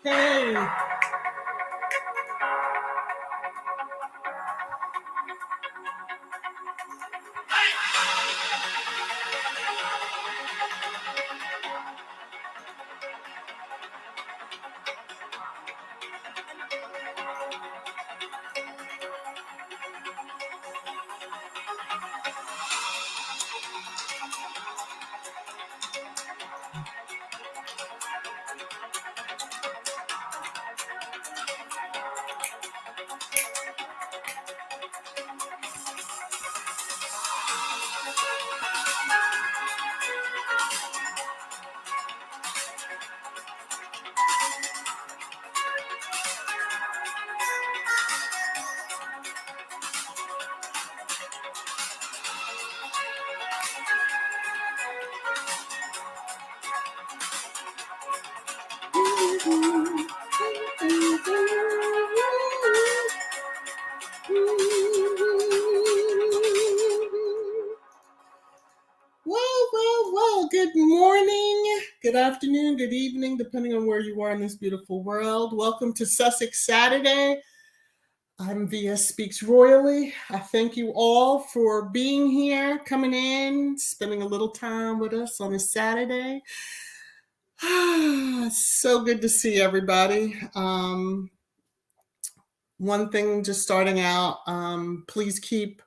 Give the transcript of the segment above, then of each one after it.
Hey. Well, good morning, good afternoon, good evening, depending on where you are in this beautiful world. Welcome to Sussex Saturday. I'm VS Speaks Royally. I thank you all for being here, coming in, spending a little time with us on a Saturday. So good to see everybody. One thing just starting out, please keep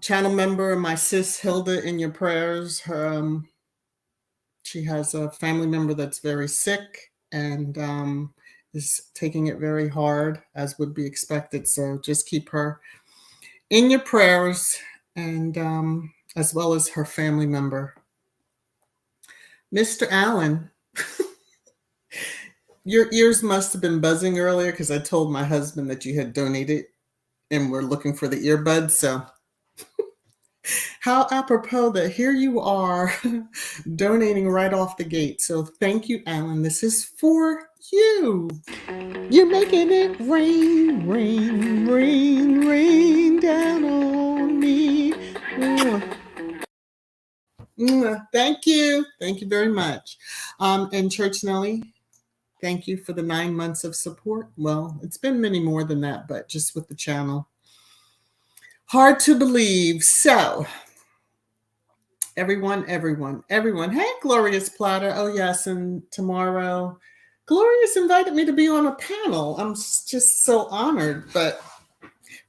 channel member and my sis Hilda in your prayers. She has a family member that's very sick and is taking it very hard, as would be expected. So just keep her in your prayers, and as well as her family member. Mr. Allen, your ears must have been buzzing earlier because I told my husband that you had donated and we're looking for the earbuds. So how apropos that here you are donating right off the gate. So thank you, Alan. This is for you. You're making it rain, rain, rain, rain down on me. Thank you. Thank you very much. And Church Nelly, thank you for the 9 months of support. Well, it's been many more than that, but just with the channel. Hard to believe. So, everyone. Hey, Glorious Platter. Oh, yes. And tomorrow, Gloria's invited me to be on a panel. I'm just so honored, but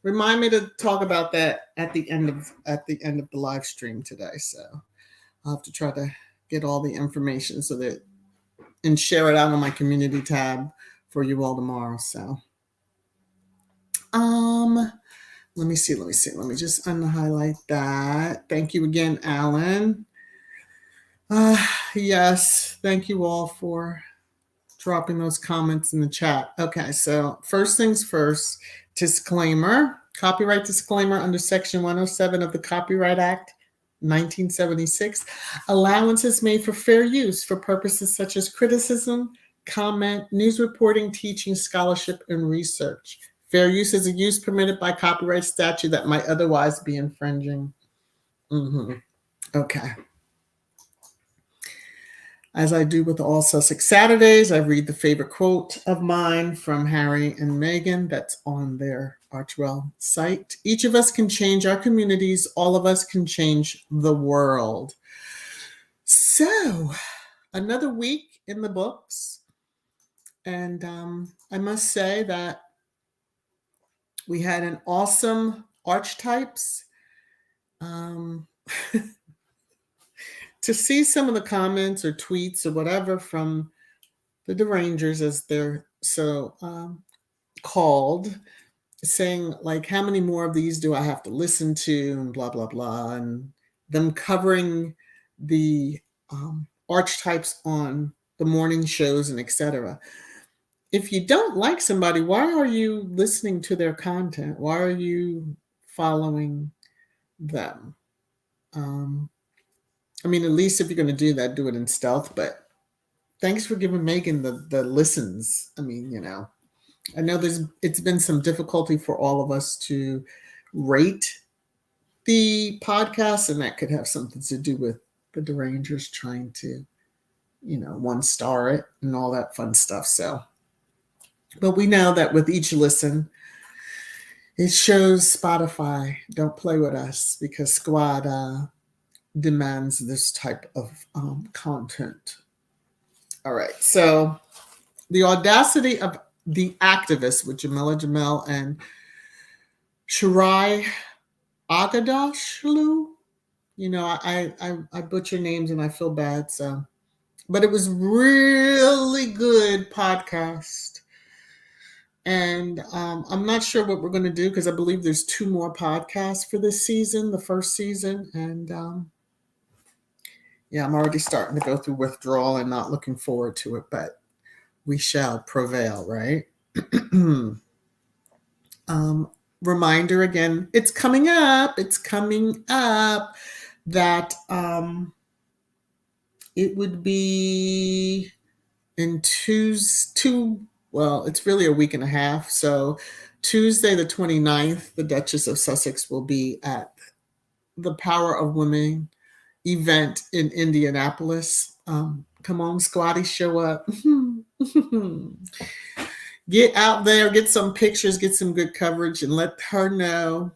remind me to talk about that at the end of the live stream today. So I'll have to try to get all the information and share it out on my community tab for you all tomorrow. So let me see. Let me just unhighlight that. Thank you again, Alan. Yes, thank you all for dropping those comments in the chat. Okay, so first things first, disclaimer, copyright disclaimer under Section 107 of the Copyright Act, 1976. Allowance is made for fair use for purposes such as criticism, comment, news reporting, teaching, scholarship, and research. Fair use is a use permitted by copyright statute that might otherwise be infringing. Okay. As I do with all Sussex Saturdays, I read the favorite quote of mine from Harry and Meghan that's on their Archwell site. Each of us can change our communities. All of us can change the world. So, another week in the books. And I must say that we had an awesome Archetypes. To see some of the comments or tweets or whatever from the derangers, as they're so called, saying like, how many more of these do I have to listen to, and blah, blah, blah, and them covering the Archetypes on the morning shows and etc. If you don't like somebody, why are you listening to their content? Why are you following them? I mean, at least if you're going to do that, do it in stealth. But thanks for giving Meghan the listens. I mean, I know it's been some difficulty for all of us to rate the podcast, and that could have something to do with the derangers trying to, 1-star it and all that fun stuff. So, but we know that with each listen, it shows Spotify, don't play with us, because Squad demands this type of content. All right, so the audacity of the activists with Jamila Jamel and Shirai Agadashlu. I butcher names and I feel bad. So, but it was really good podcast. And I'm not sure what we're going to do, because I believe there's 2 more podcasts for this season, the first season. And yeah, I'm already starting to go through withdrawal and not looking forward to it, but we shall prevail, right? Reminder again, it's coming up that it would be in it's really a week and a half. So Tuesday the 29th, the Duchess of Sussex will be at the Power of Women event in Indianapolis. Come on, Squaddie, show up. Get out there, get some pictures, get some good coverage, and let her know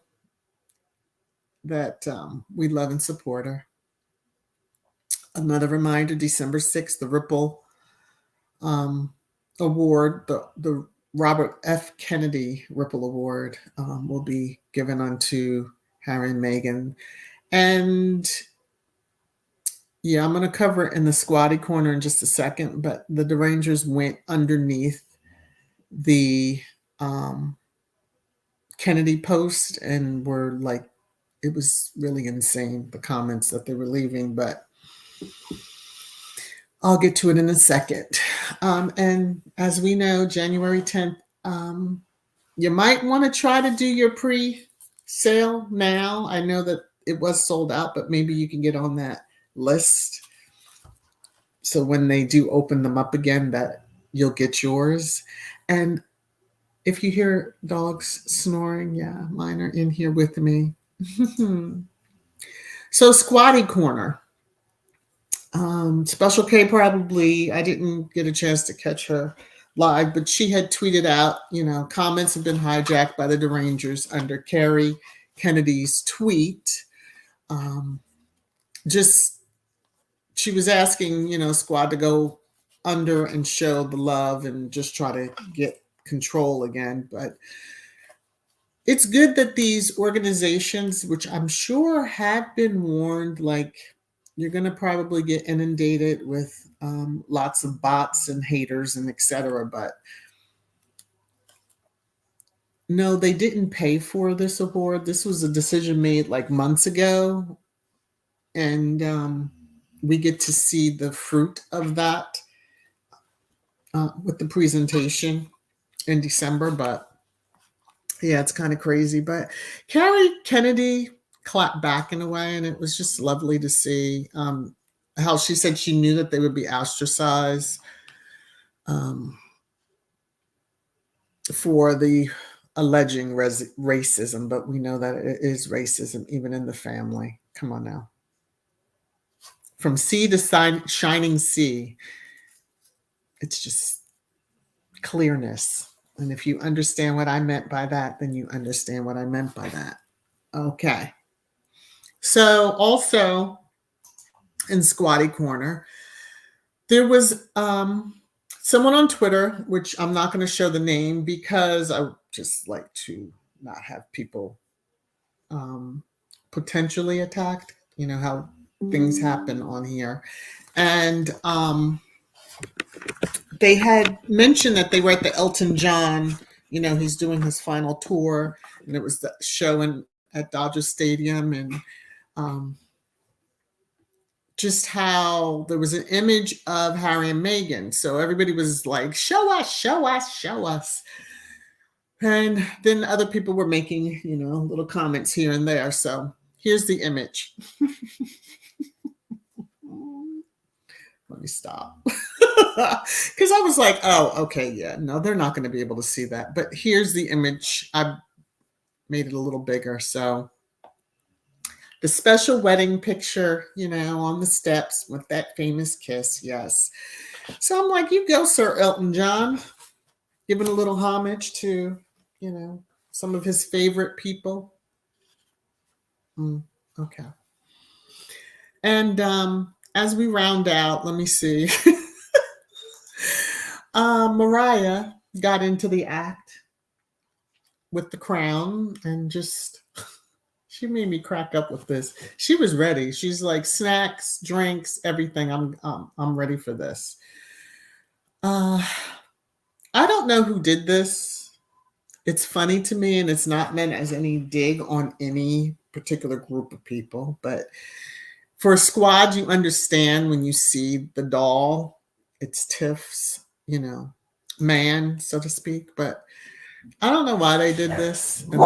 that we love and support her. Another reminder, December 6th, the Ripple Award, the Robert F. Kennedy Ripple Award will be given unto Harry and Meghan. And yeah, I'm going to cover it in the Squaddie Corner in just a second, but the derangers went underneath the Kennedy post and were like, it was really insane, the comments that they were leaving, but I'll get to it in a second. And as we know, January 10th, you might want to try to do your pre-sale now. I know that it was sold out, but maybe you can get on that list, so when they do open them up again, that you'll get yours. And if you hear dogs snoring, yeah, mine are in here with me. So Squaddie Corner. Special K probably, I didn't get a chance to catch her live, but she had tweeted out, comments have been hijacked by the derangers under Kerry Kennedy's tweet. She was asking, Squad to go under and show the love and just try to get control again. But it's good that these organizations, which I'm sure have been warned, like you're going to probably get inundated with lots of bots and haters and etc. But no, they didn't pay for this award. This was a decision made like months ago. And we get to see the fruit of that with the presentation in December. But yeah, it's kind of crazy. But Carrie Kennedy clapped back in a way, and it was just lovely to see how she said she knew that they would be ostracized for the alleging racism, but we know that it is racism even in the family. Come on now. From sea to shining sea, it's just clearness. And if you understand what I meant by that, then you understand what I meant by that. Okay. So also in SQUADDIE Corner, there was someone on Twitter, which I'm not going to show the name because I just like to not have people potentially attacked. You know how things happen on here. And they had mentioned that they were at the Elton John, you know, he's doing his final tour, and it was the show at Dodger Stadium, and just how there was an image of Harry and Meghan. So everybody was like, show us, show us, show us. And then other people were making, you know, little comments here and there. So here's the image. Let me stop. Because I was like, oh, okay, yeah, no, they're not going to be able to see that. But here's the image. I made it a little bigger. So the special wedding picture, you know, on the steps with that famous kiss. Yes. So I'm like, you go, Sir Elton John, giving a little homage to, you know, some of his favorite people. Okay. And as we round out, let me see. Mariah got into the act with the crown and just, she made me crack up with this. She was ready. She's like, snacks, drinks, everything. I'm ready for this. I don't know who did this. It's funny to me, and it's not meant as any dig on any particular group of people, but for a squad, you understand when you see the doll, it's Tiff's, you know, man, so to speak. But I don't know why they did this. And, there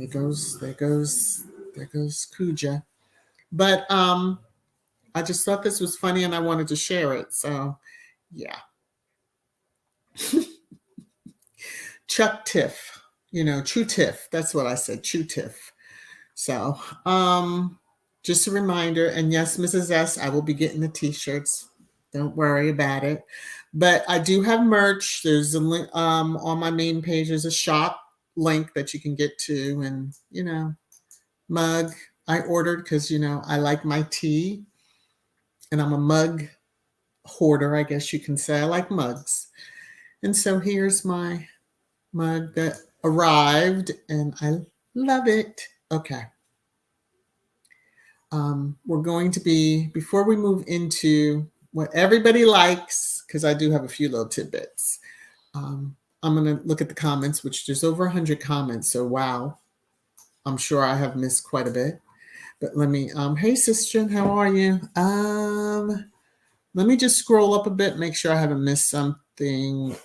goes Kuja. But I just thought this was funny and I wanted to share it. So yeah. Chuck Tiff, you know, True Tiff. That's what I said, True Tiff. So just a reminder, and yes, Mrs. S, I will be getting the t-shirts. Don't worry about it. But I do have merch. There's a link on my main page. There's a shop link that you can get to, and you know, mug I ordered because you know I like my tea, and I'm a mug hoarder, I guess you can say. I like mugs, and so here's my mug that arrived, and I love it. Okay. We're going to be, before we move into what everybody likes, because I do have a few little tidbits. I'm going to look at the comments, which there's over 100 comments. So, wow, I'm sure I have missed quite a bit. But let me, hey, Sister, how are you? Let me just scroll up a bit, make sure I haven't missed something.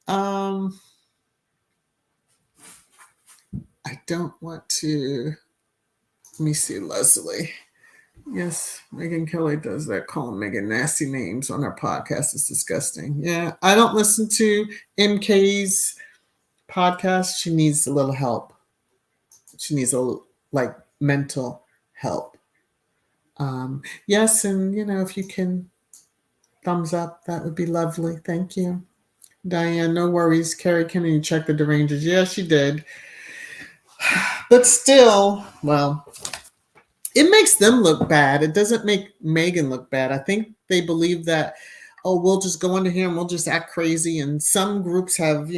I don't want to, let me see, Leslie. Yes, Megyn Kelly does that, calling Meghan nasty names on her podcast. It's disgusting. Yeah, I don't listen to MK's podcast. She needs a little help. She needs like mental help. Yes, and you know, if you can thumbs up, that would be lovely. Thank you. Diane, no worries. Carrie, can you check the derangers? Yeah, she did. But still, well, It makes them look bad. It doesn't make Meghan look bad. I think they believe that, oh, we'll just go into here and we'll just act crazy. And some groups have,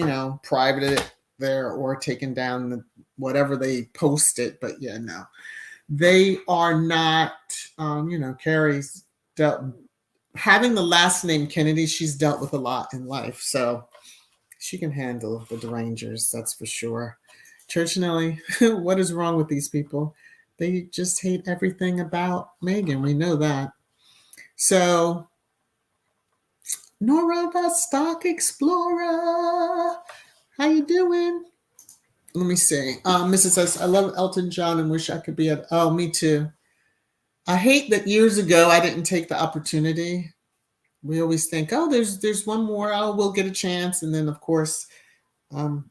privated it there or taken down whatever they posted. But yeah, no, they are not. Carrie's dealt having the last name Kennedy. She's dealt with a lot in life, so she can handle the derangers. That's for sure. Church Nelly, what is wrong with these people? They just hate everything about Meghan. We know that. So, Nora the Stock Explorer, how you doing? Let me see. Mrs. says, I love Elton John and wish I could be at. Oh, me too. I hate that years ago I didn't take the opportunity. We always think, oh, there's one more. Oh, we'll get a chance, and then of course,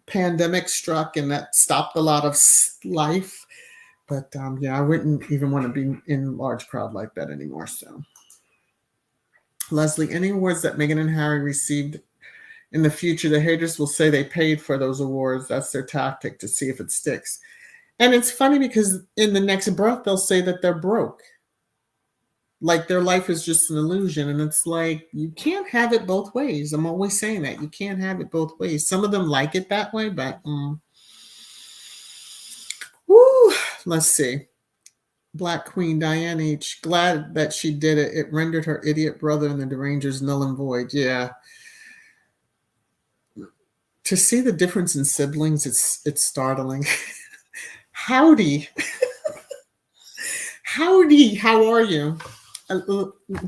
pandemic struck, and that stopped a lot of life. But yeah, I wouldn't even want to be in a large crowd like that anymore. So, Leslie, any awards that Meghan and Harry received in the future, the haters will say they paid for those awards. That's their tactic to see if it sticks. And it's funny because in the next breath, they'll say that they're broke. Like their life is just an illusion. And it's like, you can't have it both ways. I'm always saying that. You can't have it both ways. Some of them like it that way, but let's see. Black Queen Diane H. Glad that she did it. It rendered her idiot brother and the derangers null and void. Yeah. To see the difference in siblings, it's startling. Howdy. Howdy, how are you? I'm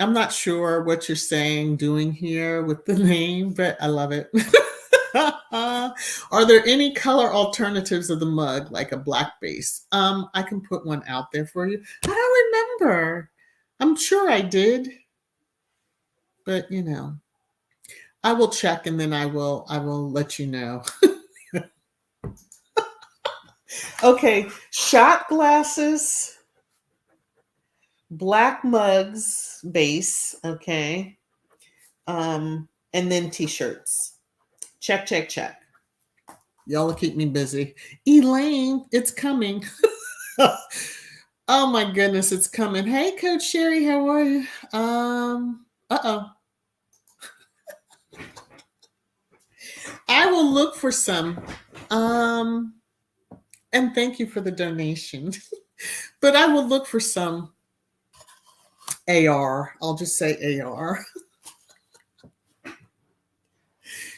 not sure what you're doing here with the name, but I love it. Are there any color alternatives of the mug, like a black base? I can put one out there for you. I don't remember. I'm sure I did. But I will check and then I will let you know. Okay, shot glasses, black mugs base, okay. And then t-shirts. Check, check, check. Y'all will keep me busy. Elaine, it's coming. Oh my goodness, it's coming. Hey, Coach Sherry, how are you? Uh-oh. I will look for some. And thank you for the donation. But I will look for some AR. I'll just say AR.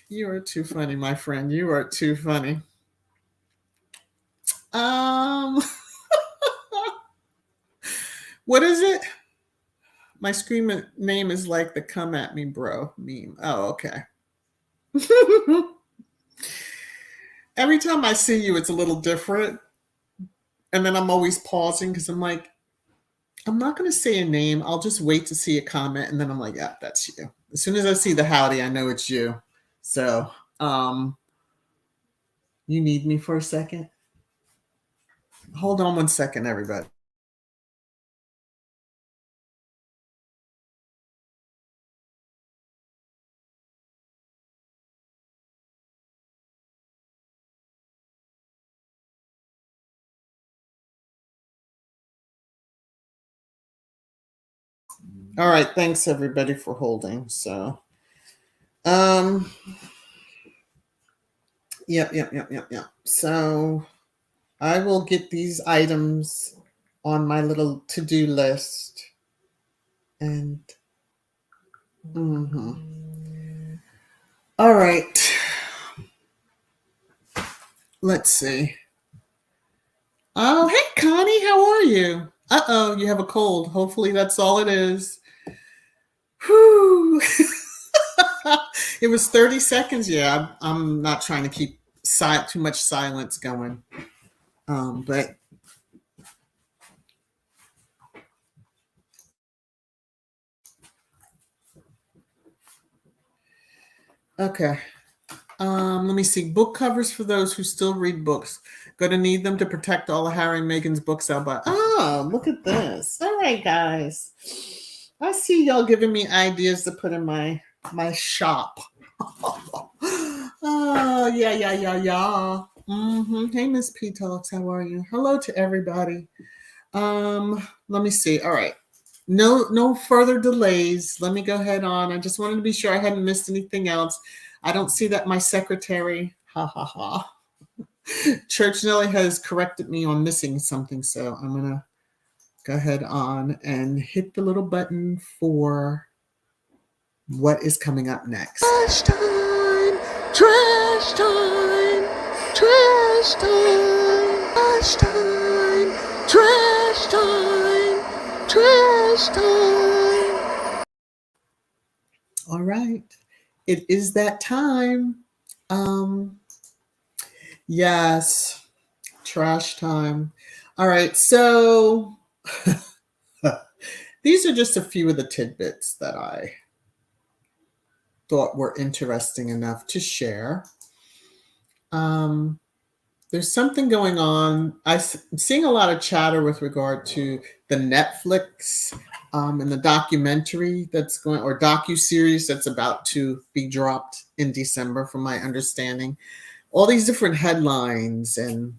You are too funny, my friend. You are too funny. What is it? My screen name is like the come at me bro meme. Oh, okay. Every time I see you, it's a little different. And then I'm always pausing because I'm like, I'm not going to say a name. I'll just wait to see a comment. And then I'm like, yeah, that's you. As soon as I see the howdy, I know it's you. So, you need me for a second? Hold on 1 second, everybody. All right, thanks everybody for holding. So, yep. So, I will get these items on my little to-do list. And, all right. Let's see. Oh, hey, Connie, how are you? Uh-oh, you have a cold. Hopefully that's all it is. Whew. It was 30 seconds. Yeah, I'm not trying to keep too much silence going. But okay. Let me see. Book covers for those who still read books. Going to need them to protect all of Harry and Meghan's books out by. Oh, look at this. All right, guys. I see y'all giving me ideas to put in my shop. Oh, yeah. Hey, Miss P Talks, how are you? Hello to everybody. Let me see. All right. No further delays. Let me go ahead on. I just wanted to be sure I hadn't missed anything else. I don't see that my secretary, ha ha ha, Church Nelly has corrected me on missing something. So I'm going to go ahead on and hit the little button for what is coming up next. Trash time, trash time, trash time, trash time, trash time, trash time. All right, it is that time. Yes, trash time. All right, so these are just a few of the tidbits that I thought were interesting enough to share. There's something going on. I'm seeing a lot of chatter with regard to the Netflix and the documentary that's going, or docu-series that's about to be dropped in December, from my understanding. All these different headlines, and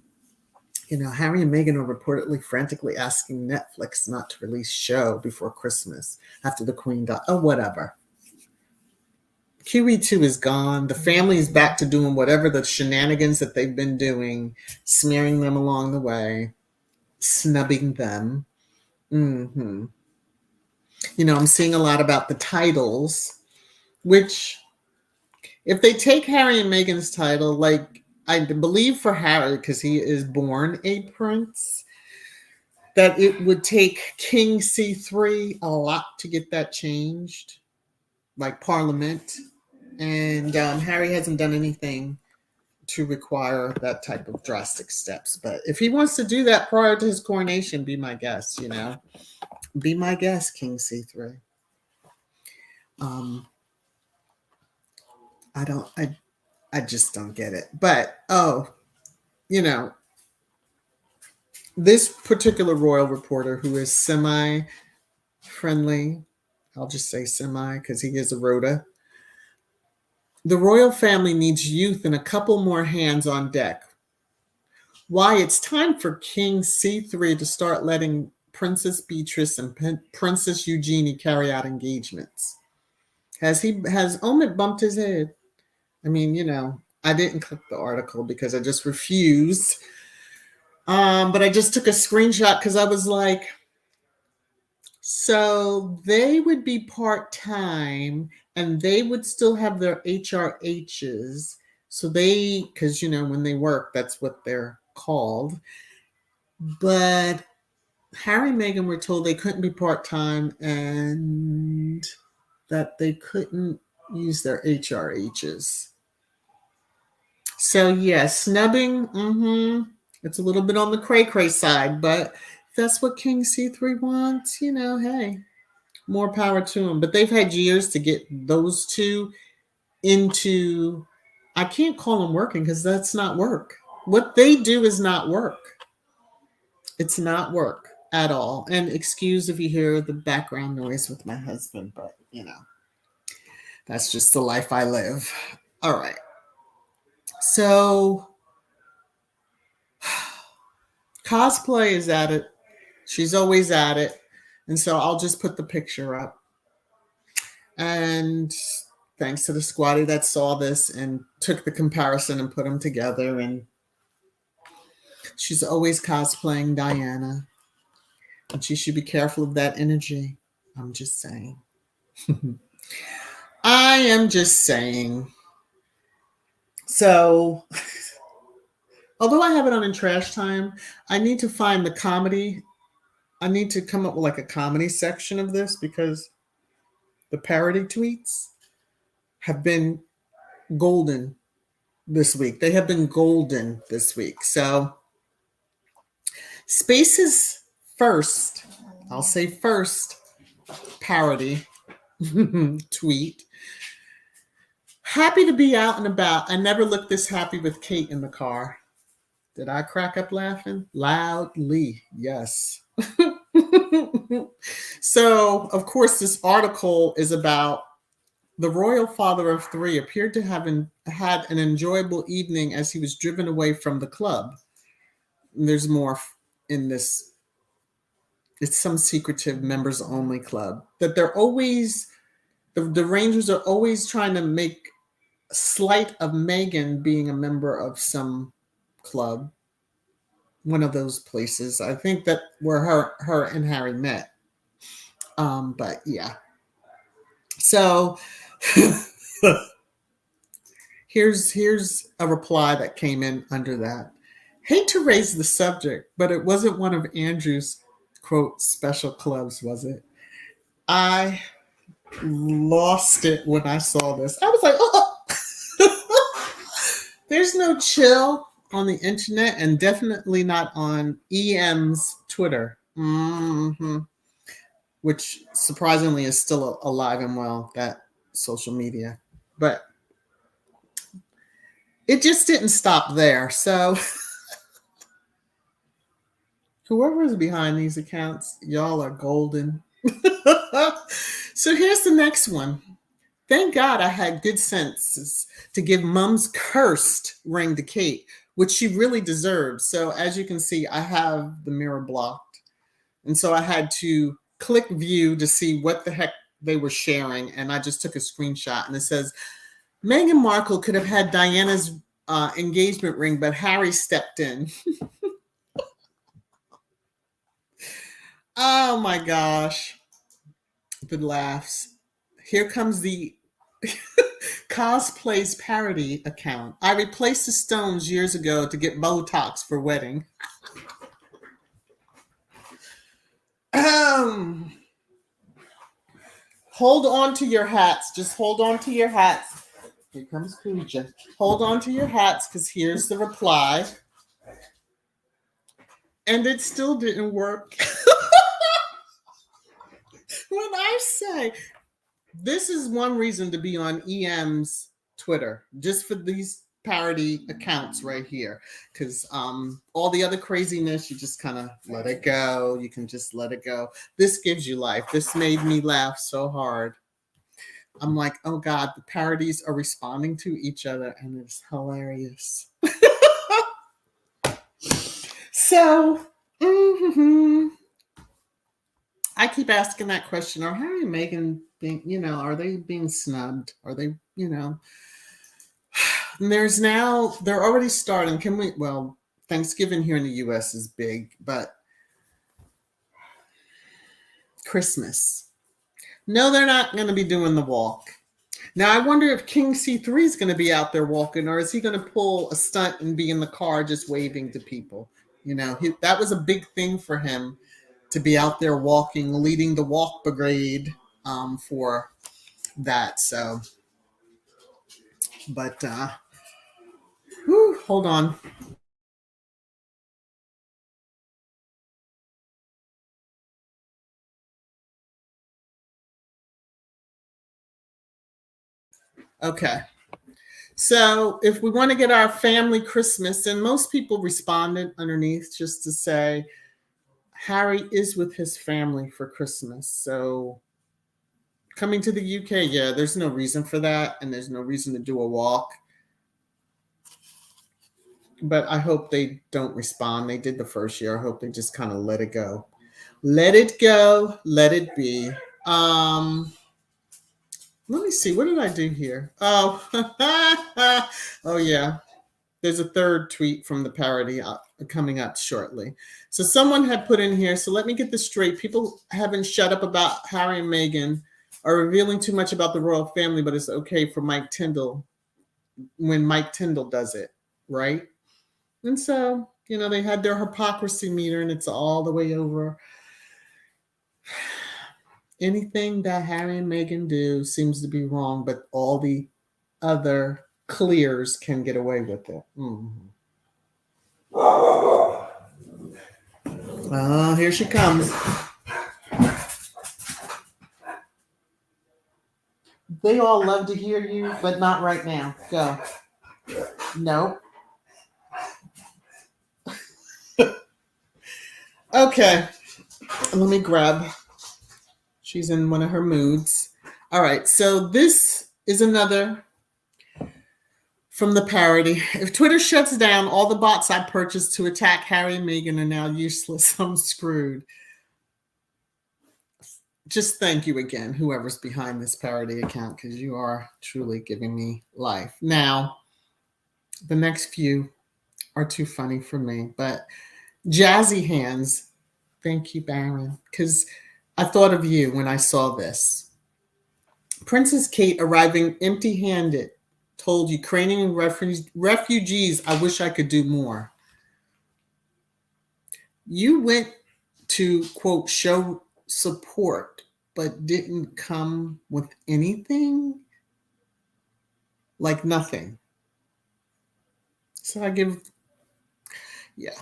Harry and Meghan are reportedly frantically asking Netflix not to release show before Christmas after the Queen died. Oh, whatever. QE2 is gone. The family is back to doing whatever the shenanigans that they've been doing, smearing them along the way, snubbing them. I'm seeing a lot about the titles, which, if they take Harry and Meghan's title, like I believe for Harry, because he is born a prince, that it would take King C3 a lot to get that changed, like Parliament. And Harry hasn't done anything to require that type of drastic steps. But if he wants to do that prior to his coronation, be my guest, Be my guest, King C3. I just don't get it. But, this particular royal reporter, who is semi-friendly, I'll just say semi because he is a Rhoda. The royal family needs youth and a couple more hands on deck. Why it's time for King C3 to start letting Princess Beatrice and Princess Eugenie carry out engagements. Has Omid bumped his head? I mean, I didn't click the article because I just refused. But I just took a screenshot because I was like, so they would be part-time and they would still have their HRHs. So because when they work, that's what they're called. But Harry and Meghan were told they couldn't be part-time and that they couldn't use their HRHs. So yeah, snubbing, it's a little bit on the cray-cray side, but if that's what King C3 wants, hey, more power to him. But they've had years to get those two into, I can't call them working because that's not work. What they do is not work. It's not work at all. And excuse if you hear the background noise with my husband, but that's just the life I live. All right. So cosplay is at it. She's always at it. And so I'll just put the picture up. And thanks to the squaddie that saw this and took the comparison and put them together. And she's always cosplaying Diana. And she should be careful of that energy. I'm just saying. I am just saying. So, although I have it on in trash time, I need to find the comedy. I need to come up with like a comedy section of this because the parody tweets have been golden this week. They have been golden this week. So, Space's first, I'll say first, parody tweet. Happy to be out and about. I never looked this happy with Kate in the car. Did I crack up laughing? Loudly, yes. So, of course, this article is about The royal father of three appeared to have had an enjoyable evening as he was driven away from the club. And there's more in this. It's some secretive members only club that they're always, the Rangers are always trying to make slight of Meghan being a member of some club, one of those places. I think that where her and Harry met. But yeah. So here's a reply that came in under that. Hate to raise the subject, but it wasn't one of Andrew's quote special clubs, was it? I lost it when I saw this. I was like, oh, there's no chill on the internet, and definitely not on EM's Twitter, which surprisingly is still alive and well, that social media. But it just didn't stop there. So whoever is behind these accounts, y'all are golden. So here's the next one. Thank God I had good sense to give Mom's cursed ring to Kate, which she really deserves. So as you can see, I have the mirror blocked. And so I had to click view to see what the heck they were sharing. And I just took a screenshot, and it says, Meghan Markle could have had Diana's engagement ring, but Harry stepped in. Oh my gosh. The laughs. Here comes the cosplays parody account. I replaced the stones years ago to get Botox for wedding. Hold on to your hats. Just hold on to your hats. Here comes Pooja. Hold on to your hats, because here's the reply. And it still didn't work. When I say, this is one reason to be on EM's Twitter, just for these parody accounts right here, because all the other craziness, you just kind of let it go. You can just let it go. This gives you life. This made me laugh so hard. I'm like, oh God, the parodies are responding to each other, and it's hilarious. So, I keep asking that question: are Harry and Meghan being, are they being snubbed? Are they, And they're already starting. Well, Thanksgiving here in the US is big, but Christmas. No, they're not going to be doing the walk. Now, I wonder if King C3 is going to be out there walking, or is he going to pull a stunt and be in the car just waving to people? That was a big thing for him, to be out there walking, leading the walk brigade for that. So, but hold on. Okay. So if we want to get our family Christmas, and most people responded underneath just to say, Harry is with his family for Christmas. So coming to the UK, yeah, there's no reason for that, and there's no reason to do a walk. But I hope they don't respond. They did the first year. I hope they just kind of let it go. Let it go. Let it be. Let me see. What did I do here? Oh, oh yeah. There's a third tweet from the parody coming up shortly. So someone had put in here. So let me get this straight. People haven't shut up about Harry and Meghan are revealing too much about the royal family, but it's okay for Mike Tyndall when Mike Tyndall does it, right? And so, they had their hypocrisy meter, and it's all the way over. Anything that Harry and Meghan do seems to be wrong, but all the other clears can get away with it. Oh, here she comes. They all love to hear you, but not right now. Go. No. Okay. Let me grab. She's in one of her moods. All right. So this is another from the parody. If Twitter shuts down, all the bots I purchased to attack Harry and Meghan are now useless. I'm screwed. Just thank you again, whoever's behind this parody account, because you are truly giving me life. Now, the next few are too funny for me, but Jazzy Hands, thank you, Baron, because I thought of you when I saw this. Princess Kate arriving empty-handed told Ukrainian refugees, I wish I could do more. You went to, quote, show support, but didn't come with anything? Like nothing. So I give, yeah.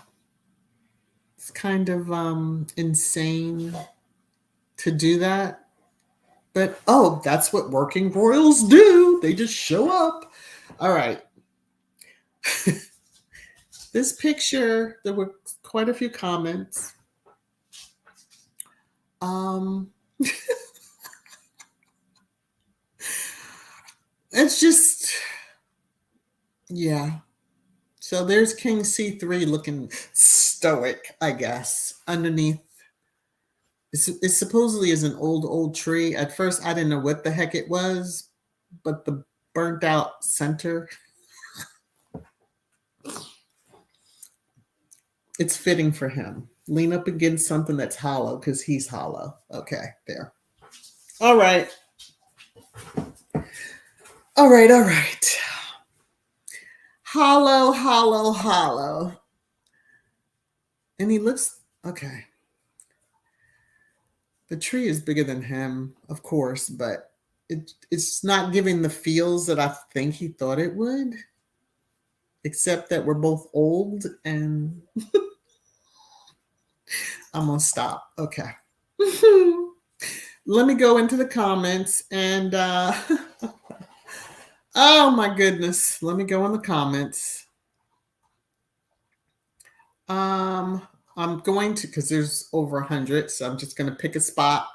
It's kind of insane to do that. But, oh, that's what working royals do. They just show up. All right. This picture, there were quite a few comments. It's just, yeah. So there's King C3 looking stoic, I guess, underneath. It supposedly is an old tree. At first, I didn't know what the heck it was, but the burnt out center, it's fitting for him. Lean up against something that's hollow because he's hollow. Okay, there. All right. All right. Hollow. And he looks, okay. The tree is bigger than him, of course, but it's not giving the feels that I think he thought it would. Except that we're both old and I'm going to stop. Okay. Let me go into the comments and oh my goodness. Let me go in the comments. I'm going to, because there's over 100, so I'm just going to pick a spot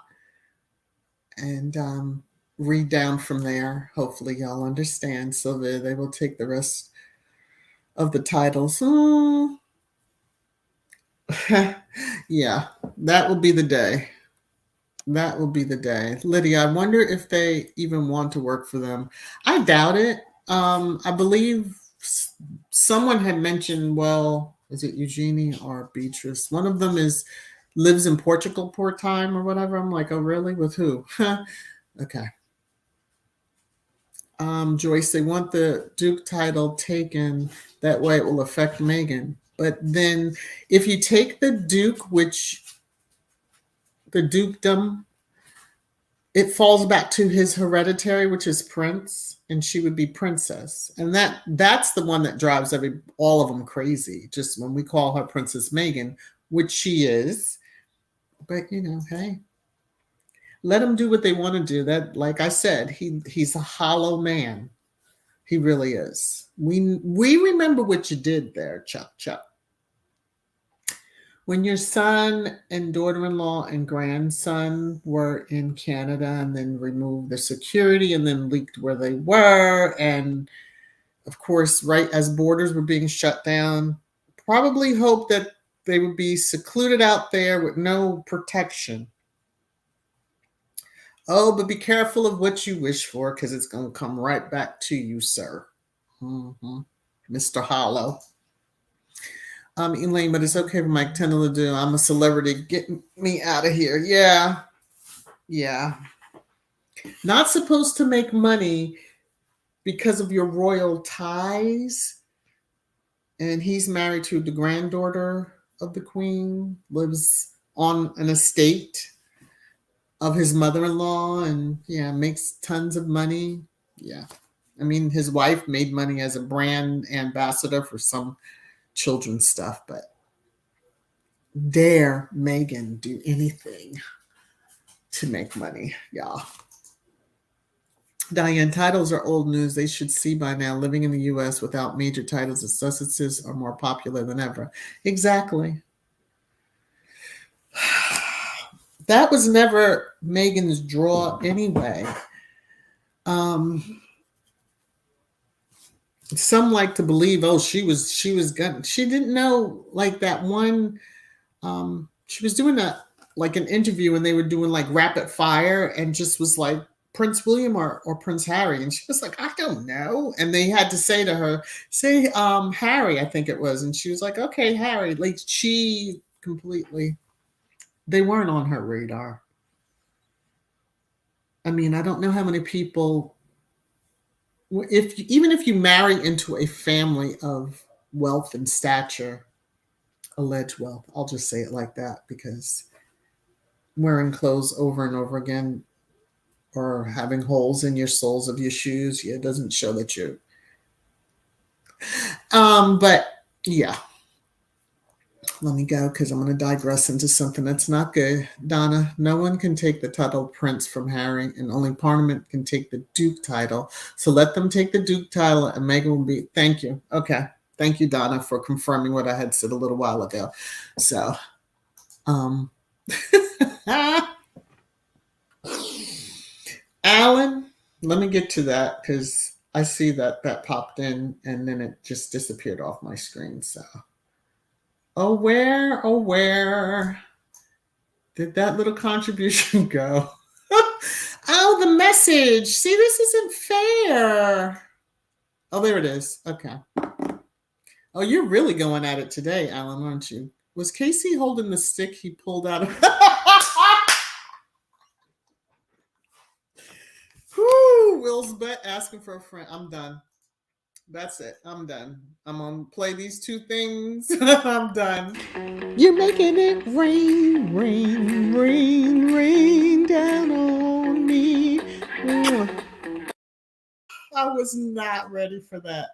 and read down from there. Hopefully y'all understand. So they will take the rest of the titles. Yeah, that will be the day. That will be the day. Lydia, I wonder if they even want to work for them. I doubt it. I believe someone had mentioned, well, is it Eugenie or Beatrice? One of them lives in Portugal part-time or whatever. I'm like, oh, really? With who? Okay. Joyce, they want the Duke title taken. That way it will affect Meghan. But then if you take the Duke, the dukedom, it falls back to his hereditary, which is prince, and she would be princess. And that's the one that drives all of them crazy. Just when we call her Princess Meghan, which she is. But, hey, let them do what they want to do. That, like I said, he's a hollow man. He really is. We remember what you did there, Chuck. When your son and daughter-in-law and grandson were in Canada and then removed the security and then leaked where they were, and of course, right as borders were being shut down, probably hoped that they would be secluded out there with no protection. Oh, but be careful of what you wish for, because it's going to come right back to you, sir. Mr. Hollow. Elaine, but it's okay for Mike Tindall to do. I'm a celebrity. Get me out of here. Yeah. Not supposed to make money because of your royal ties. And he's married to the granddaughter of the queen, lives on an estate of his mother-in-law, and makes tons of money. Yeah. I mean, his wife made money as a brand ambassador for some children's stuff, but dare Meghan do anything to make money, y'all. Diane, titles are old news. They should see by now. Living in the U.S. without major titles, the Sussexes are more popular than ever. Exactly. That was never Meghan's draw anyway. Some like to believe, oh, she was gonna, she didn't know, like that one, she was doing a, like an interview and they were doing like rapid fire and just was like Prince William or Prince Harry. And she was like, I don't know. And they had to say to her, say Harry, I think it was. And she was like, okay, Harry. Like she completely, they weren't on her radar. I mean, I don't know how many people, if even if you marry into a family of wealth and stature, alleged wealth, I'll just say it like that, because wearing clothes over and over again or having holes in your soles of your shoes, yeah, it doesn't show that you're but yeah, let me go because I'm going to digress into something that's not good. Donna, no one can take the title Prince from Harry, and only Parliament can take the Duke title. So let them take the Duke title, and Meghan will be. Thank you. Okay. Thank you, Donna, for confirming what I had said a little while ago. So, Alan, let me get to that because I see that that popped in and then it just disappeared off my screen. So, oh, where did that little contribution go? Oh, the message. See, this isn't fair. Oh, there it is. Okay. Oh, you're really going at it today, Alan, aren't you? Was Casey holding the stick he pulled out of? Whoo, Will's bet asking for a friend. I'm done. That's it. I'm done. I'm gonna play these two things. I'm done. You're making it rain, rain, rain, rain down on me. I was not ready for that.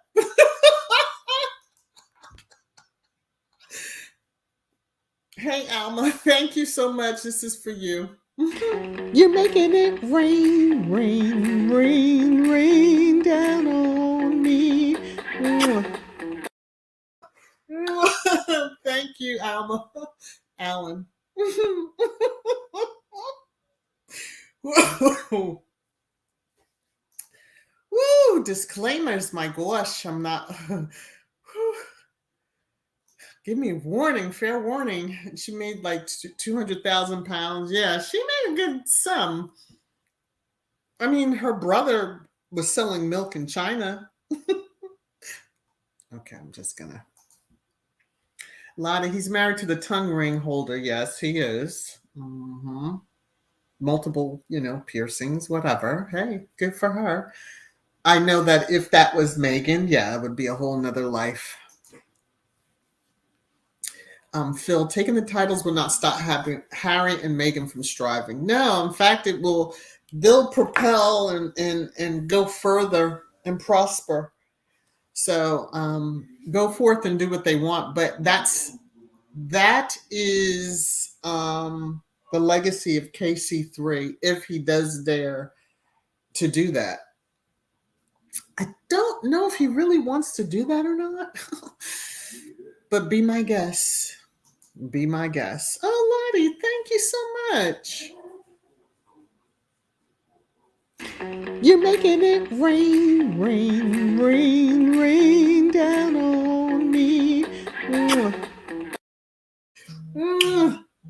Hey, Alma, thank you so much. This is for you. You're making it rain, rain, rain, rain down on me. Thank you, Alma. Alan. Woo! Disclaimers, my gosh. I'm not. Give me a warning, fair warning. She made like 200,000 pounds. Yeah, she made a good sum. I mean, her brother was selling milk in China. Okay, I'm just gonna. Lottie, he's married to the tongue ring holder. Yes, he is. Mm-hmm. Multiple, piercings, whatever. Hey, good for her. I know that if that was Meghan, yeah, it would be a whole nother life. Phil, taking the titles will not stop Harry and Meghan from striving. No, in fact, they'll propel and go further and prosper. So go forth and do what they want. But that is the legacy of KC3 if he does dare to do that. I don't know if he really wants to do that or not. But be my guest. Be my guest. Oh, Lottie, thank you so much. You're making it rain, rain, rain, rain down on me.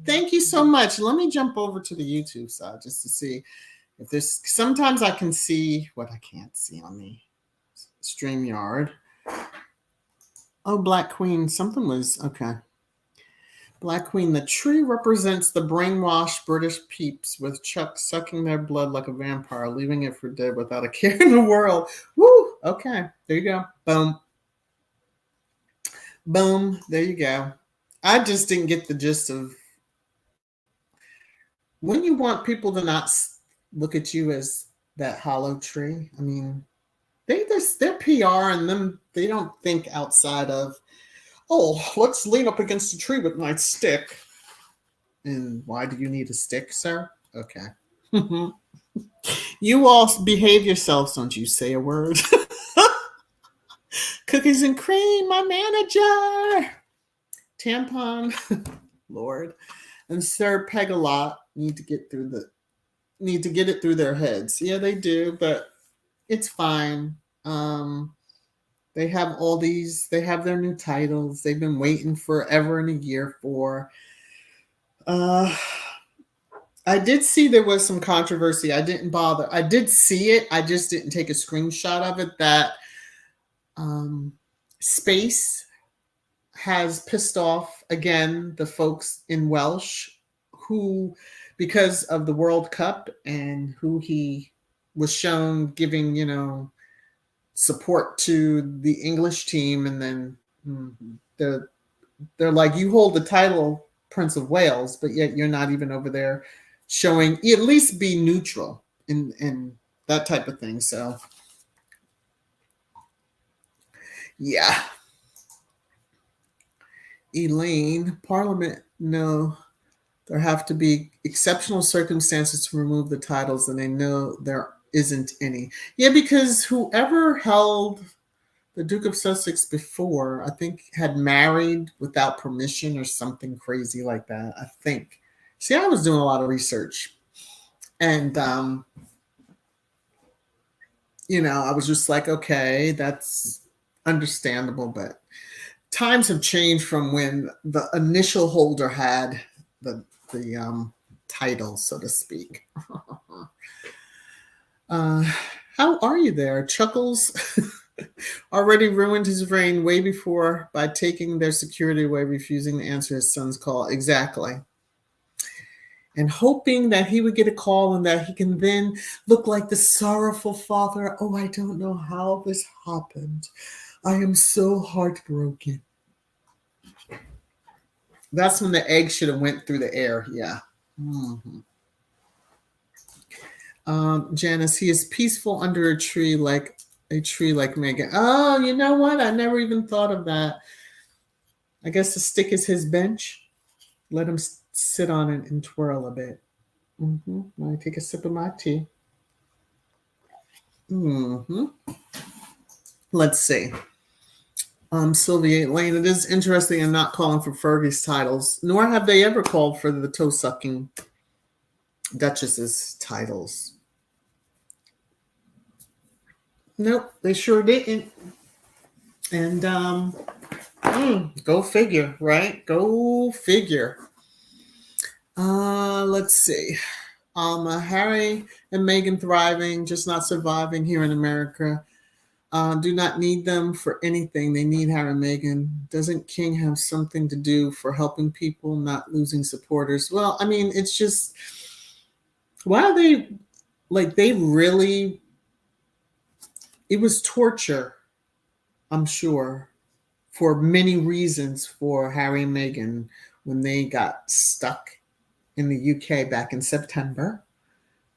Thank you so much. Let me jump over to the YouTube side just to see if there's. Sometimes I can see what I can't see on the StreamYard. Oh, Black Queen. Something was okay. Black Queen, the tree represents the brainwashed British peeps with Chuck sucking their blood like a vampire, leaving it for dead without a care in the world. Woo! Okay, there you go. Boom. Boom. There you go. I just didn't get the gist of when you want people to not look at you as that hollow tree. I mean, their PR and them, they don't think outside of, oh, let's lean up against the tree with my stick. And why do you need a stick, sir? Okay. You all behave yourselves, don't you say a word. Cookies and cream, my manager. Tampon, Lord. And Sir Pegalot need to get it through their heads. Yeah, they do, but It's fine. They have they have their new titles. They've been waiting forever and a year for. Uh, I did see there was some controversy. I didn't bother. I did see it. I just didn't take a screenshot of it. That um, Space has pissed off again the folks in Welsh who, because of the World Cup and who he was shown giving, support to the English team, and then they're they're like, you hold the title Prince of Wales, but yet you're not even over there showing, at least be neutral in that type of thing. So yeah. Elaine, Parliament, no, there have to be exceptional circumstances to remove the titles, and they know there isn't any. Yeah, because whoever held the Duke of Sussex before, I think, had married without permission or something crazy like that. I think. See, I was doing a lot of research, and I was just like, okay, that's understandable, but times have changed from when the initial holder had the title, so to speak. How are you there? Chuckles already ruined his reign way before by taking their security away, refusing to answer his son's call. Exactly. And hoping that he would get a call and that he can then look like the sorrowful father. Oh, I don't know how this happened. I am so heartbroken. That's when the egg should have went through the air. Yeah. Mm-hmm. Janice, he is peaceful under a tree like Meghan. Oh, you know what? I never even thought of that. I guess the stick is his bench. Let him sit on it and twirl a bit. I take a sip of my tea. Let's see. Sylvia Lane, it is interesting I'm not calling for Fergie's titles, nor have they ever called for the toe-sucking Duchess's titles. Nope, they sure didn't. And go figure, right? Go figure. Let's see. Harry and Meghan thriving, just not surviving here in America. Do not need them for anything. They need Harry and Meghan. Doesn't King have something to do for helping people, not losing supporters? Well, I mean, it's just, why are they, they really, it was torture, I'm sure, for many reasons for Harry and Meghan when they got stuck in the UK back in September,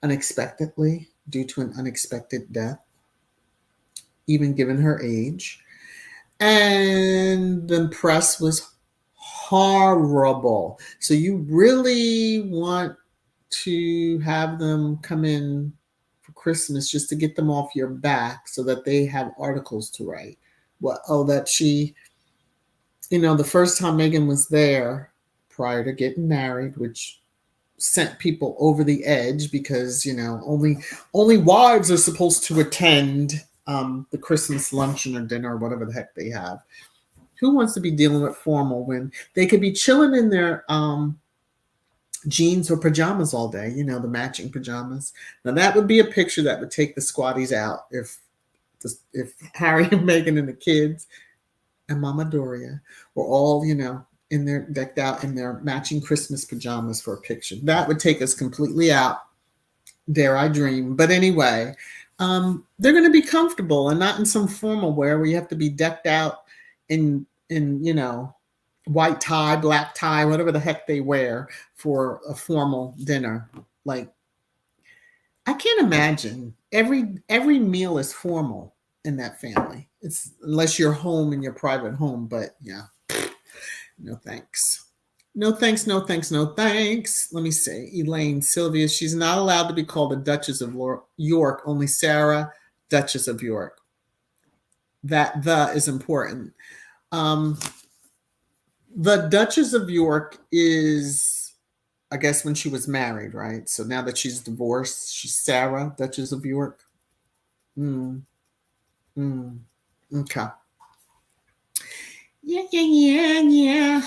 unexpectedly, due to an unexpected death, even given her age. And the press was horrible. So you really want to have them come in for Christmas just to get them off your back so that they have articles to write. That she, the first time Meghan was there prior to getting married, which sent people over the edge because, only wives are supposed to attend the Christmas luncheon or dinner or whatever the heck they have. Who wants to be dealing with formal when they could be chilling in their jeans or pajamas all day, the matching pajamas. Now that would be a picture that would take the squaddies out if Harry and Meghan and the kids and Mama Doria were all, in their decked out in their matching Christmas pajamas for a picture. That would take us completely out. Dare I dream. But anyway, they're going to be comfortable and not in some formal wear where you have to be decked out in white tie, black tie, whatever the heck they wear for a formal dinner. Like, I can't imagine every meal is formal in that family. It's unless you're home in your private home, but yeah, no thanks. No thanks, no thanks, no thanks. Let me see. Elaine, Sylvia, she's not allowed to be called the Duchess of York, only Sarah, Duchess of York. That the is important. The Duchess of York is, I guess, when she was married, right? So now that she's divorced, she's Sarah, Duchess of York. Mm, mm. Okay. Yeah, yeah, yeah, yeah.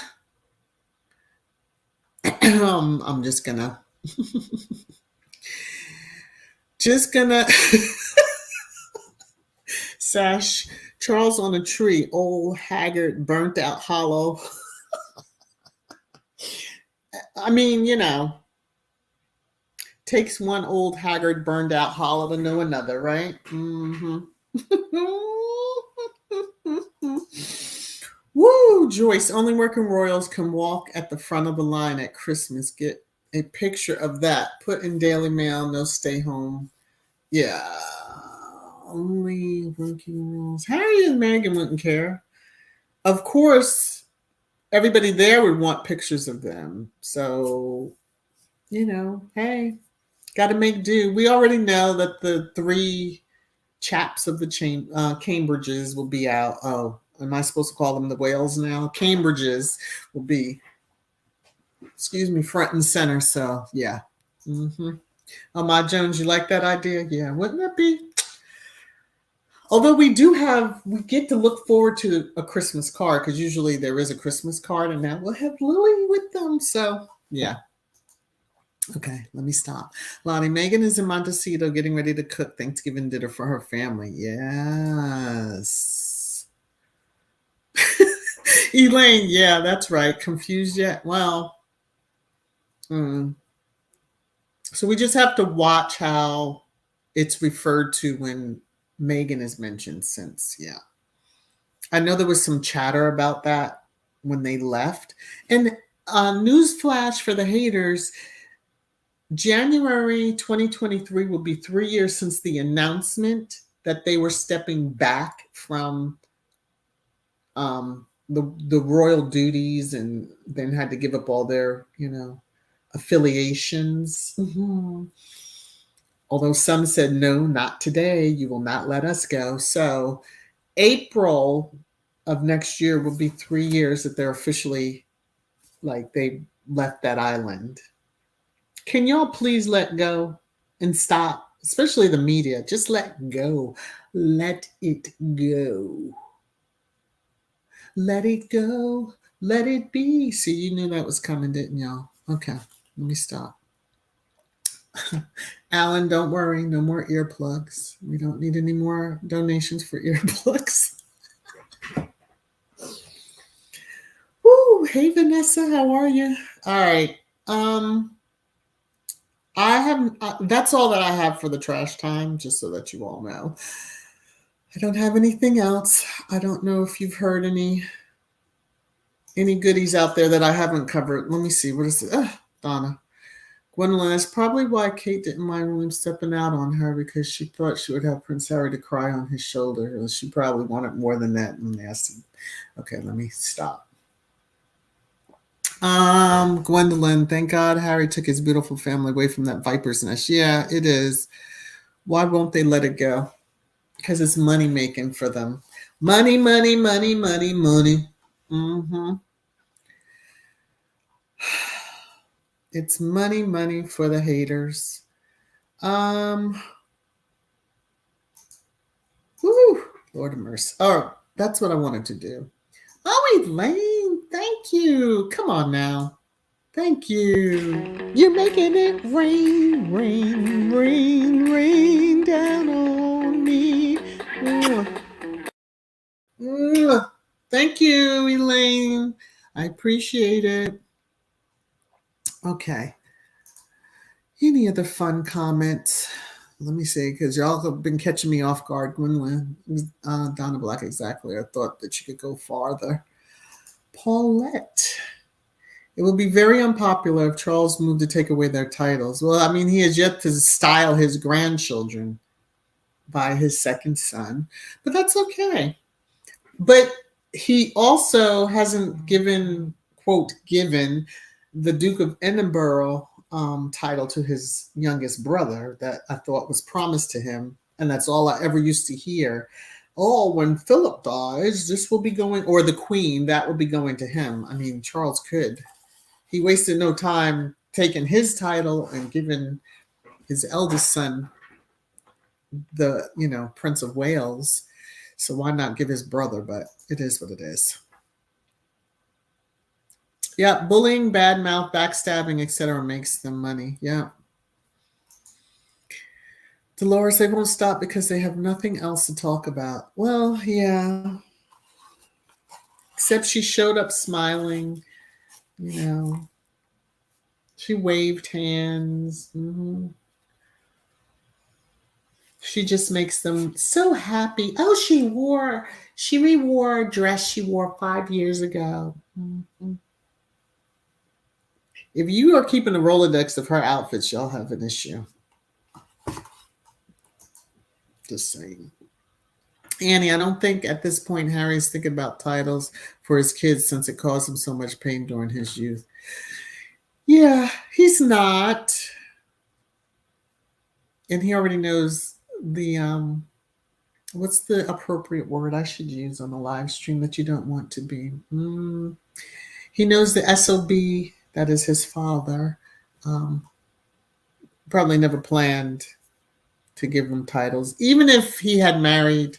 I'm just gonna sash Charles on a tree, old, haggard, burnt out, hollow. I mean, takes one old, haggard, burned out, hollow to know another, right? Mm-hmm. Woo, Joyce. Only working royals can walk at the front of the line at Christmas. Get a picture of that. Put in Daily Mail. No stay home. Yeah. Only working royals. Harry and Meghan wouldn't care. Of course, everybody there would want pictures of them. So, hey, got to make do. We already know that the three chaps of the Cambridges will be out. Oh, am I supposed to call them the whales now? Cambridges will be, excuse me, front and center. So yeah. Mm-hmm. Ma Jones, you like that idea? Yeah, wouldn't that be? Although we get to look forward to a Christmas card because usually there is a Christmas card, and now we'll have Lily with them. So yeah. Okay, let me stop. Lonnie, Megan is in Montecito getting ready to cook Thanksgiving dinner for her family. Yes. Elaine, yeah, that's right. Confused yet? Well, so we just have to watch how it's referred to when Megan is mentioned, since, yeah. I know there was some chatter about that when they left. And newsflash for the haters, January 2023 will be 3 years since the announcement that they were stepping back from the royal duties and then had to give up all their, affiliations. Mm-hmm. Although some said, no, not today. You will not let us go. So April of next year will be 3 years that they're officially, like, they left that island. Can y'all please let go and stop? Especially the media. Just let go. Let it go. Let it go. Let it be. See, you knew that was coming, didn't y'all? Okay, let me stop. Alan, don't worry. No more earplugs. We don't need any more donations for earplugs. Woo! Hey, Vanessa, how are you? All right. I have. That's all that I have for the trash time. Just so that you all know, I don't have anything else. I don't know if you've heard any goodies out there that I haven't covered. Let me see. What is it? Donna. Gwendolyn, that's probably why Kate didn't mind William stepping out on her, because she thought she would have Prince Harry to cry on his shoulder. She probably wanted more than that. Okay, let me stop. Gwendolyn, thank God Harry took his beautiful family away from that viper's nest. Yeah, it is. Why won't they let it go? Because it's money making for them. Money, money, money, money, money. Mm-hmm. It's money, money for the haters. Woo, Lord of mercy. Oh, that's what I wanted to do. Oh, Elaine, thank you. Come on now. Thank you. You're making it rain, rain, rain, rain down on me. Thank you, Elaine. I appreciate it. Okay. Any other fun comments? Let me see, because y'all have been catching me off guard. Gwendolyn, Donna Black, exactly. I thought that you could go farther. Paulette. It will be very unpopular if Charles moved to take away their titles. Well, I mean, he has yet to style his grandchildren by his second son, but that's okay. But he also hasn't given the Duke of Edinburgh title to his youngest brother that I thought was promised to him. And that's all I ever used to hear. Oh, when Philip dies, this will be going, or the Queen, that will be going to him. I mean, Charles could. He wasted no time taking his title and giving his eldest son the, Prince of Wales. So why not give his brother? But it is what it is. Yeah, bullying, bad mouth, backstabbing, etc. makes them money. Yeah. Dolores, they won't stop because they have nothing else to talk about. Well, yeah. Except she showed up smiling, you know. She waved hands. She just makes them so happy. Oh, she re-wore a dress she wore 5 years ago. If you are keeping a Rolodex of her outfits, y'all have an issue. Just saying. Annie, I don't think at this point Harry's thinking about titles for his kids since it caused him so much pain during his youth. Yeah, he's not. And he already knows the what's the appropriate word I should use on a live stream that you don't want to be? He knows the SOB that is his father. Probably never planned to give him titles, even if he had married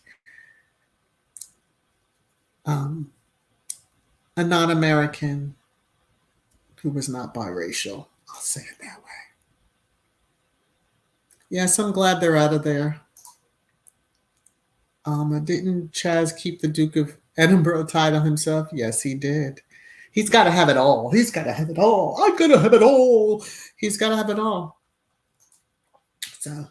a non-American who was not biracial. I'll say it that way. Yes, I'm glad they're out of there. Didn't Chaz keep the Duke of Edinburgh title himself? Yes, he did. He's got to have it all. He's got to have it all. I'm going to have it all. He's got to have it all. So,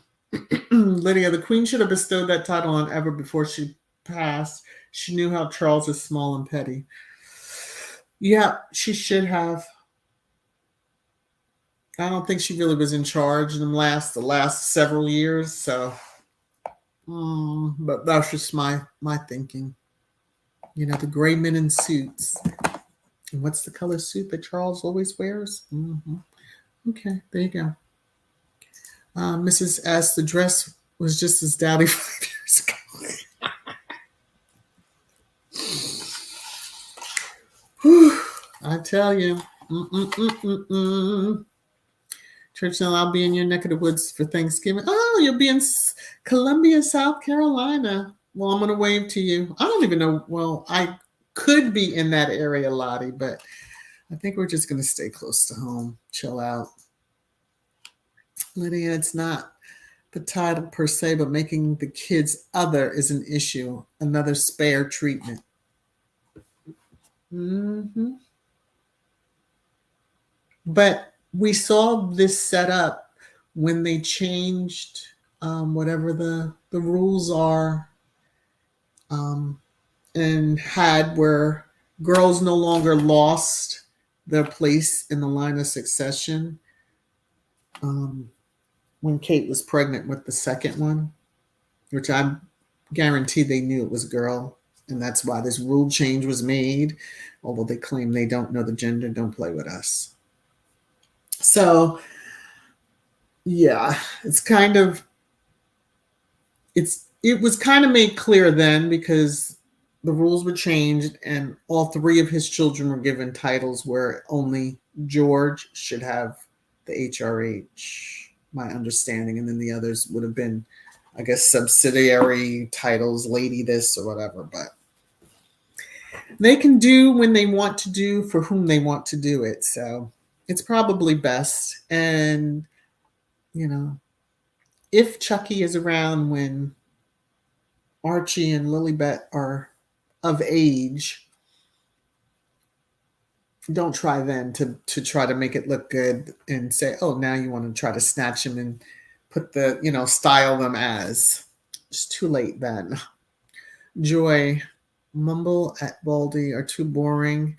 Lydia, the Queen should have bestowed that title on Ever before she passed. She knew how Charles is small and petty. Yeah, she should have. I don't think she really was in charge in the last several years. So, but that's just my thinking. The gray men in suits. And what's the color suit that Charles always wears? Okay, there you go. Mrs. S, the dress was just as dowdy 5 years ago. Whew, I tell you. Churchill, I'll be in your neck of the woods for Thanksgiving. Oh, you'll be in Columbia, South Carolina. Well, I'm going to wave to you. I don't even know. Well, I could be in that area, Lottie, but I think we're just going to stay close to home, chill out. Lydia, it's not the title per se, but making the kids other is an issue. Another spare treatment. But we saw this set up when they changed whatever the rules are and had where girls no longer lost their place in the line of succession when Kate was pregnant with the second one, which I guarantee they knew it was a girl. And that's why this rule change was made. Although they claim they don't know the gender, don't play with us. So, yeah, it was kind of made clear then because the rules were changed and all three of his children were given titles where only George should have the HRH, my understanding. And then the others would have been, I guess, subsidiary titles, lady this or whatever. But they can do when they want to do for whom they want to do it. So it's probably best. And, if Chucky is around when Archie and Lilibet are of age, don't try then to try to make it look good and say, oh, now you want to try to snatch him and put the, style them as. It's too late then. Joy, Mumble at Baldy are too boring.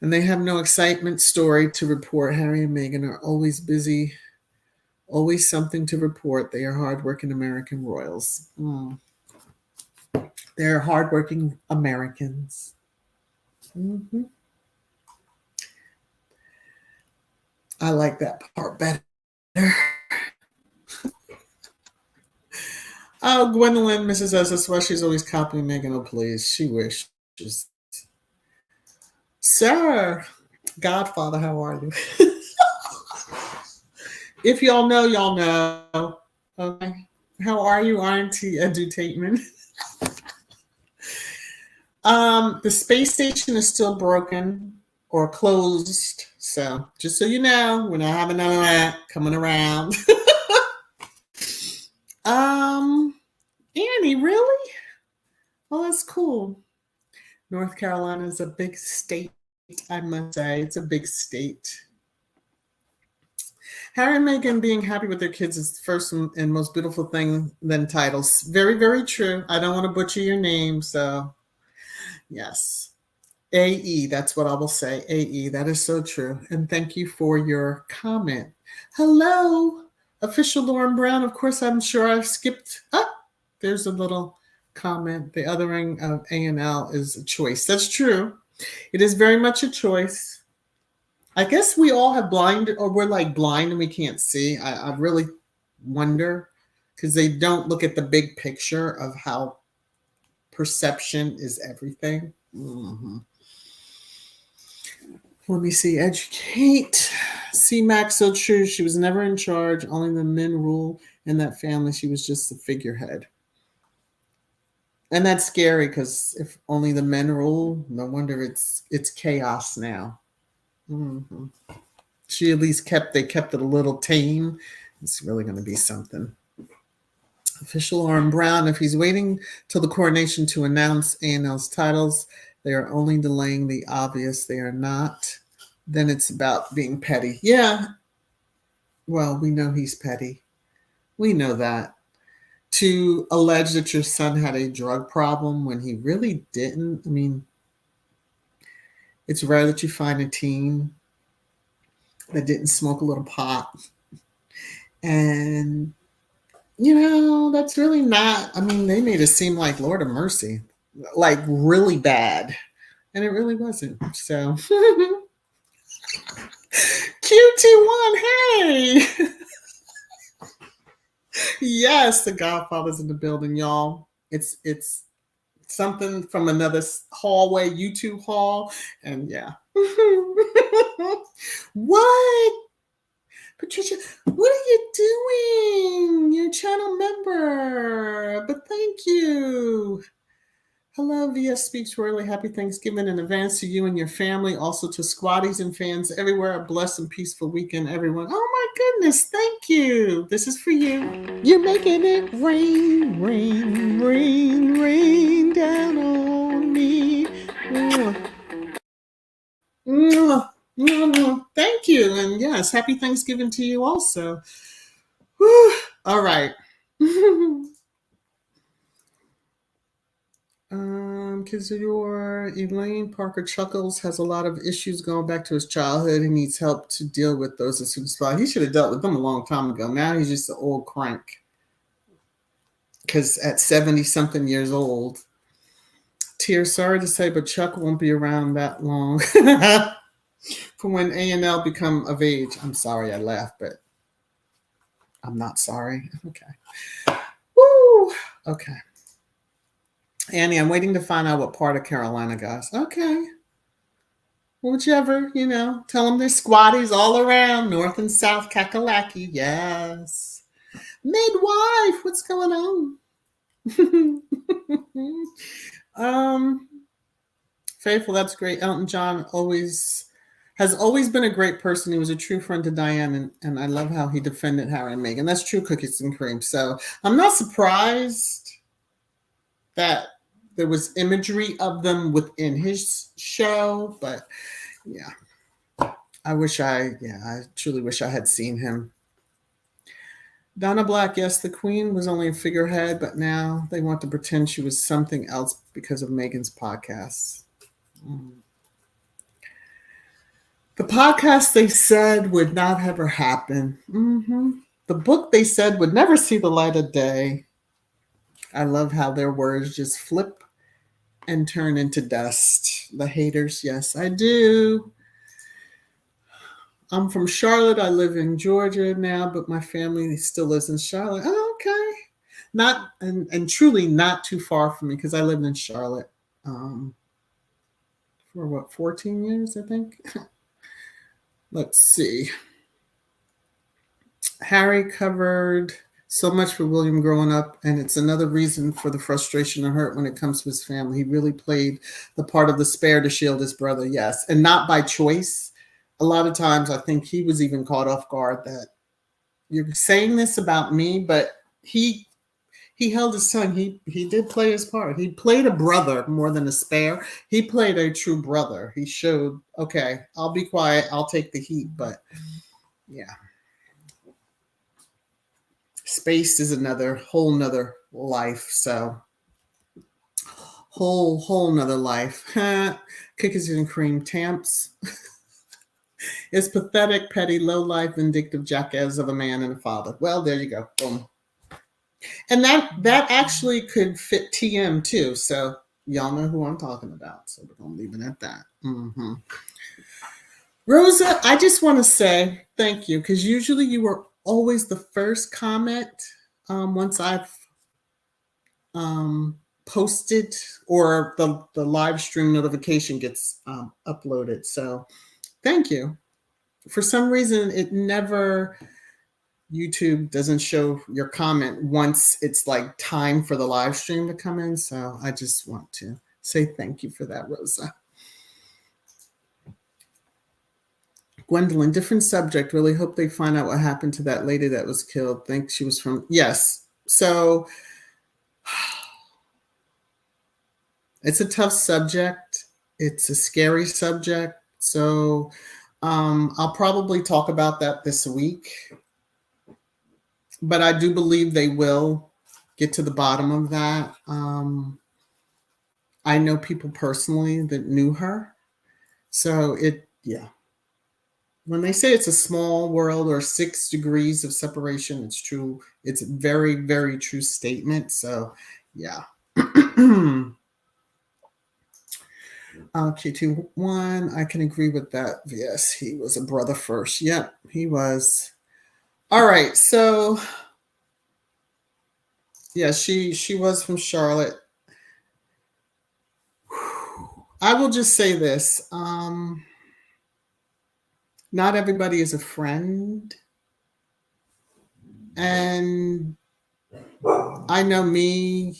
And they have no excitement story to report. Harry and Meghan are always busy. Always something to report. They are hardworking American royals. They're hardworking Americans. I like that part better. Oh, Gwendolyn, Mrs. S, that's why she's always copying Meghan. Oh, please. She wishes. Sir, Godfather, how are you? If y'all know, y'all know. Okay. How are you, Auntie Edutainment? The space station is still broken or closed. So just so you know, we're not having none of that coming around. Annie, really? Oh, that's cool. North Carolina is a big state, I must say. It's a big state. Harry and Meghan being happy with their kids is the first and most beautiful thing than titles. Very, very true. I don't want to butcher your name, so yes. AE, that's what I will say. AE, that is so true. And thank you for your comment. Hello, official Lauren Brown. Of course, I'm sure I skipped. There's a little comment. The othering of A&L is a choice. That's true. It is very much a choice. I guess we all have blind, or we're like blind and we can't see. I really wonder because they don't look at the big picture of how perception is everything. Mm-hmm. Let me see. Educate. C-Mac, so true. She was never in charge. Only the men rule in that family. She was just the figurehead. And that's scary because if only the men rule, no wonder it's chaos now. Mm-hmm. She at least kept it a little tame. It's really going to be something. Official Lauren Brown, if he's waiting till the coronation to announce A&L's titles, they are only delaying the obvious. They are not. Then it's about being petty. Yeah. Well, we know he's petty. We know that. To allege that your son had a drug problem when he really didn't. I mean, it's rare that you find a teen that didn't smoke a little pot. And, that's really not, I mean, they made it seem like Lord of mercy, like really bad. And it really wasn't. So, QT1, hey! Yes, the Godfather's in the building, y'all. It's something from another hallway, YouTube hall. And yeah. What? Patricia, what are you doing? You're a channel member, but thank you. Hello, VS Speaks Royally. Happy Thanksgiving in advance to you and your family. Also to squaddies and fans everywhere. A blessed and peaceful weekend, everyone. Oh my goodness, thank you. This is for you. You're making it rain, rain, rain, rain down on me. Thank you. And yes, happy Thanksgiving to you also. Whew. All right. Kizador Elaine Parker Chuckles has a lot of issues going back to his childhood. He needs help to deal with those as soon as possible. He should have dealt with them a long time ago. Now he's just an old crank. Because at 70-something years old, Tears, sorry to say, but Chuck won't be around that long. For when A&L become of age. I'm sorry I laughed, but I'm not sorry. Okay. Woo! Okay. Annie, I'm waiting to find out what part of Carolina, guys. Okay. Whichever, tell them there's squaddies all around, north and south, Kakalaki. Yes. Midwife, what's going on? Faithful, that's great. Elton John has always been a great person. He was a true friend to Diane, and I love how he defended Harry and Meghan. That's true cookies and cream. So I'm not surprised that there was imagery of them within his show, but yeah. I truly wish I had seen him. Donna Black, yes, the Queen was only a figurehead, but now they want to pretend she was something else because of Meghan's podcasts. The podcast they said would not ever happen. Mm-hmm. The book they said would never see the light of day. I love how their words just flip and turn into dust. The haters, yes, I do. I'm from Charlotte. I live in Georgia now, but my family still lives in Charlotte. Oh, okay. Not and truly not too far from me because I lived in Charlotte for 14 years, I think. Let's see. Harry covered so much for William growing up, and it's another reason for the frustration and hurt when it comes to his family. He really played the part of the spare to shield his brother, yes, and not by choice. A lot of times I think he was even caught off guard that you're saying this about me, but he held his tongue. He did play his part. He played a brother more than a spare. He played a true brother. He showed, okay, I'll be quiet, I'll take the heat, but yeah. Space is another whole nother life. So whole nother life. Cookies and cream tamps. Is pathetic, petty, low life, vindictive jackass of a man and a father. Well, there you go. Boom. And that actually could fit TM too. So y'all know who I'm talking about. So we're gonna leave it at that. Mm-hmm. Rosa, I just want to say thank you, because usually you were always the first comment once I've posted or the live stream notification gets uploaded. So thank you. For some reason, YouTube doesn't show your comment once it's like time for the live stream to come in. So I just want to say thank you for that, Rosa. Gwendolyn, different subject. Really hope they find out what happened to that lady that was killed. Think she was from, yes. So it's a tough subject. It's a scary subject. So I'll probably talk about that this week. But I do believe they will get to the bottom of that. I know people personally that knew her. So yeah. When they say it's a small world or 6 degrees of separation, it's true. It's a very, very true statement. So, yeah. Q21, I can agree with that. Yes, he was a brother first. Yep, he was. All right, so yeah, she was from Charlotte. I will just say this. Not everybody is a friend. And I know me,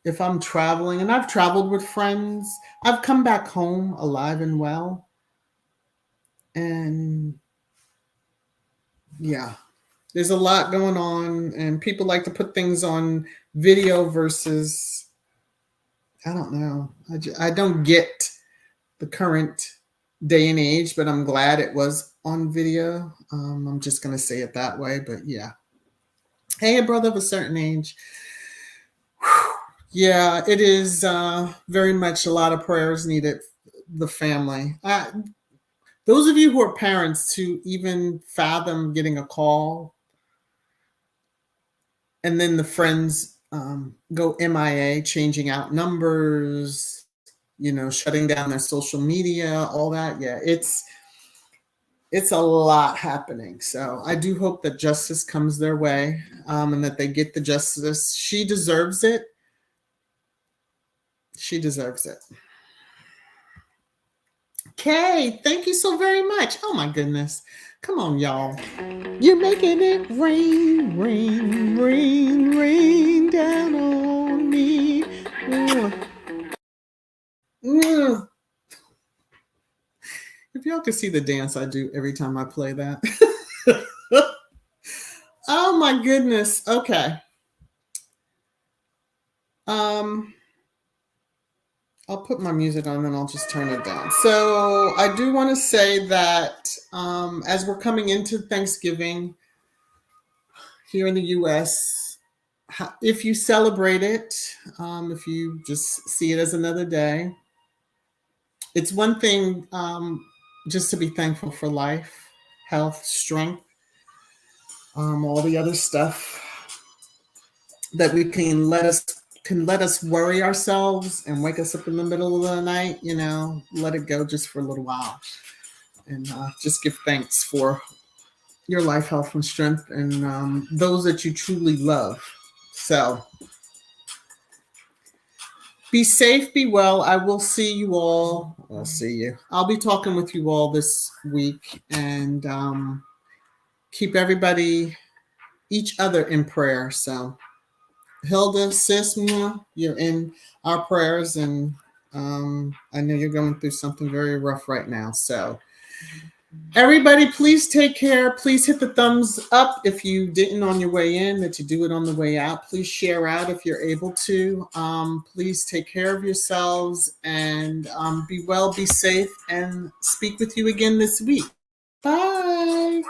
if I'm traveling, and I've traveled with friends, I've come back home alive and well. And yeah, there's a lot going on, and people like to put things on video versus, I don't know. I don't get the current day and age, but I'm glad it was on video. I'm just going to say it that way, but yeah. Hey, a brother of a certain age. Yeah, it is very much a lot of prayers needed. The family. Those of you who are parents, to even fathom getting a call and then the friends go MIA, changing out numbers, shutting down their social media, all that. Yeah, it's a lot happening. So I do hope that justice comes their way and that they get the justice. She deserves it. She deserves it. Okay, thank you so very much. Oh my goodness. Come on, y'all. You're making it rain, rain, rain, rain down on me. If y'all could see the dance I do every time I play that. Oh my goodness. Okay. I'll put my music on, then I'll just turn it down. So I do want to say that as we're coming into Thanksgiving here in the U.S., if you celebrate it, if you just see it as another day, it's one thing just to be thankful for life, health, strength, all the other stuff that we can let us worry ourselves and wake us up in the middle of the night, let it go just for a little while and just give thanks for your life, health, and strength and those that you truly love. So be safe, be well. I will see you all. I'll see you. I'll be talking with you all this week and keep everybody each other in prayer. So, Hilda, sis, you're in our prayers, and I know you're going through something very rough right now. So, everybody, please take care. Please hit the thumbs up if you didn't on your way in, that you do it on the way out. Please share out if you're able to. Please take care of yourselves, and be well, be safe, and speak with you again this week. Bye.